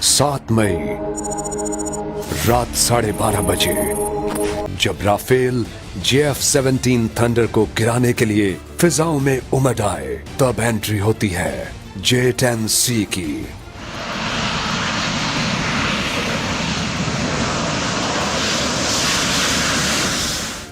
7 मई रात 12:30 बजे जब राफेल JF-17 थंडर को गिराने के लिए फिजाओं में उमड़ आए, तब एंट्री होती है J-10C की।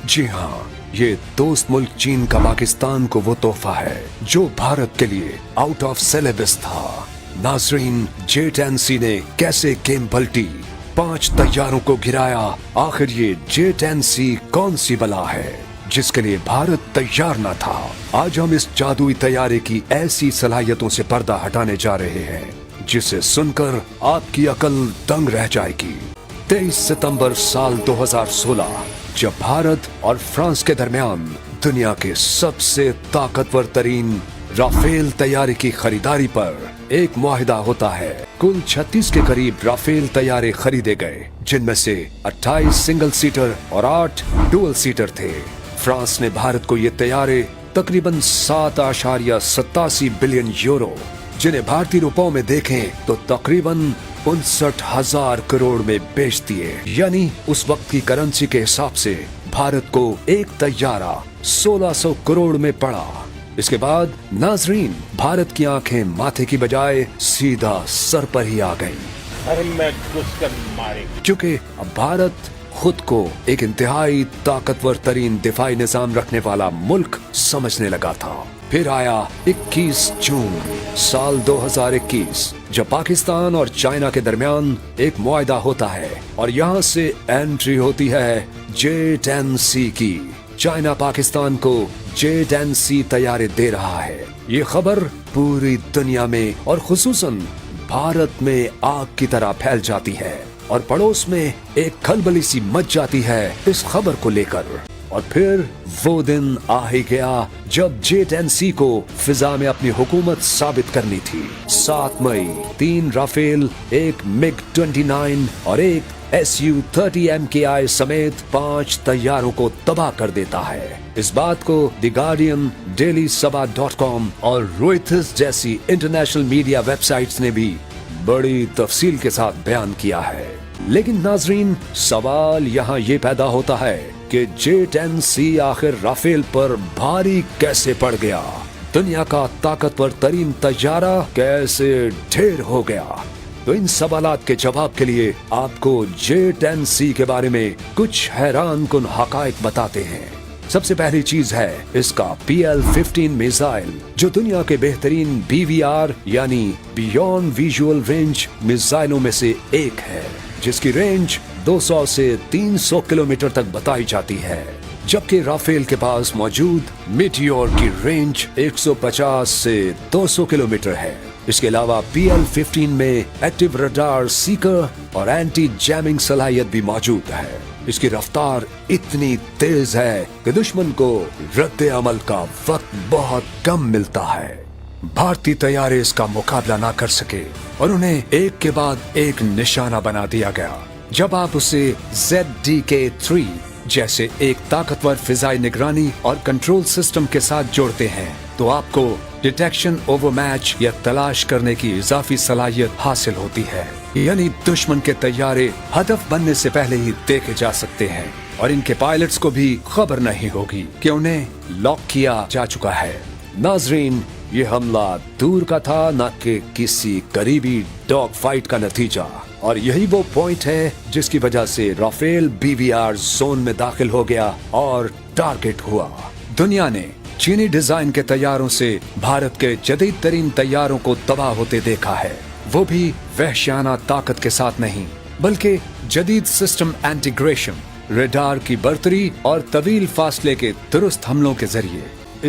जी हाँ, ये दोस्त मुल्क चीन का पाकिस्तान को वो तोहफा है जो भारत के लिए आउट ऑफ सिलेबस था। नाजरीन, J-10C ने कैसे गेम पलटी, 5 तैयारों को गिराया। आखिर ये J-10C कौन सी बला है जिसके लिए भारत तैयार न था? आज हम इस जादुई तैयारे की ऐसी सलाहियतों से पर्दा हटाने जा रहे हैं जिसे सुनकर आपकी अकल दंग रह जाएगी। 23 सितंबर साल 2016 जब भारत और फ्रांस के दरमियान दुनिया के सबसे ताकतवर तरीन राफेल तैयारे की खरीदारी पर एक मुआहिदा होता है। कुल 36 के करीब राफेल तैयारे खरीदे गए, जिनमें से 28 सिंगल सीटर और 8 डुअल सीटर थे। फ्रांस ने भारत को ये तैयारे तकरीबन 7.87 बिलियन यूरो, जिन्हें भारतीय रुपयों में देखें तो तकरीबन 59,000 करोड़ में बेच दिए। यानी उस वक्त की करेंसी के हिसाब से भारत को एक तैयारा 1600 करोड़ में पड़ा। इसके बाद नाजरीन, भारत की आंखें माथे की बजाय सीधा सर पर ही आ गईं। अरे मैं घुस कर मारेंगे, क्योंकि अब भारत खुद को एक इंतहाई ताकतवर तरीन दिफाई निजाम रखने वाला मुल्क समझने लगा था। फिर आया 21 जून साल 2021 जब पाकिस्तान और चाइना के दरमियान एक मुआहिदा होता है और यहाँ से एंट्री होती है J-10C की। चाइना पाकिस्तान को J-10C तैयारे दे रहा है। ये खबर पूरी दुनिया में और खुसूसन भारत में आग की तरह फैल जाती है और पड़ोस में एक खलबली सी मच जाती है इस खबर को लेकर। और फिर वो दिन आ ही गया जब J-10C को फिजा में अपनी हुकूमत साबित करनी थी। 7 मई 3 राफेल, एक MiG-29 और एक Su-30 MKI समेत 5 तैयारों को तबाह कर देता है। इस बात को द गार्डियन, डेली sabah.com और रोइटर्स जैसी इंटरनेशनल मीडिया वेबसाइट्स ने भी बड़ी तफसील के साथ बयान किया है। लेकिन नाजरीन, सवाल यहाँ ये पैदा होता है कि J-10C आखिर राफेल पर भारी कैसे पड़ गया? दुनिया का ताकतवर तरीन तैयारा कैसे ढेर हो गया? तो इन सवालात के जवाब के लिए आपको J-10C के बारे में कुछ हैरान कुन हकायक बताते हैं। सबसे पहली चीज है इसका PL-15 मिसाइल, जो दुनिया के बेहतरीन BVR यानी बियॉन्ड विजुअल रेंज मिसाइलों में से एक है, जिसकी रेंज 200 से 300 किलोमीटर तक बताई जाती है। जबकि राफेल के पास मौजूद मीटियोर की रेंज 150 से 200 किलोमीटर है। इसके अलावा PL-15 में एक्टिव रडार सीकर और एंटी जैमिंग सलाहियत भी मौजूद है। इसकी रफ्तार इतनी तेज है कि दुश्मन को रद्द अमल का वक्त बहुत कम मिलता है। भारतीय तैयारे इसका मुकाबला ना कर सके और उन्हें एक के बाद एक निशाना बना दिया गया। जब आप उसे ZDK-3 जैसे एक ताकतवर फिजाई निगरानी और कंट्रोल सिस्टम के साथ जोड़ते हैं तो आपको डिटेक्शन ओवर मैच या तलाश करने की इजाफी सलाहियत हासिल होती है। यानी दुश्मन के तैयारे हदफ बनने से पहले ही देखे जा सकते हैं और इनके पायलट्स को भी खबर नहीं होगी कि उन्हें लॉक किया जा चुका है। नाजरीन, ये हमला दूर का था, न कि किसी करीबी डॉग फाइट का नतीजा। और यही वो पॉइंट है जिसकी वजह से राफेल BVR जोन में दाखिल हो गया और टारगेट हुआ। दुनिया ने चीनी डिजाइन के तैयारों से भारत के जदीद तरीन तैयारों को तबाह होते देखा है, वो भी वहशियाना ताकत के साथ नहीं, बल्कि जदीद सिस्टम इंटीग्रेशन, रडार की बर्तरी और तवील फासले के दुरुस्त हमलों के जरिए।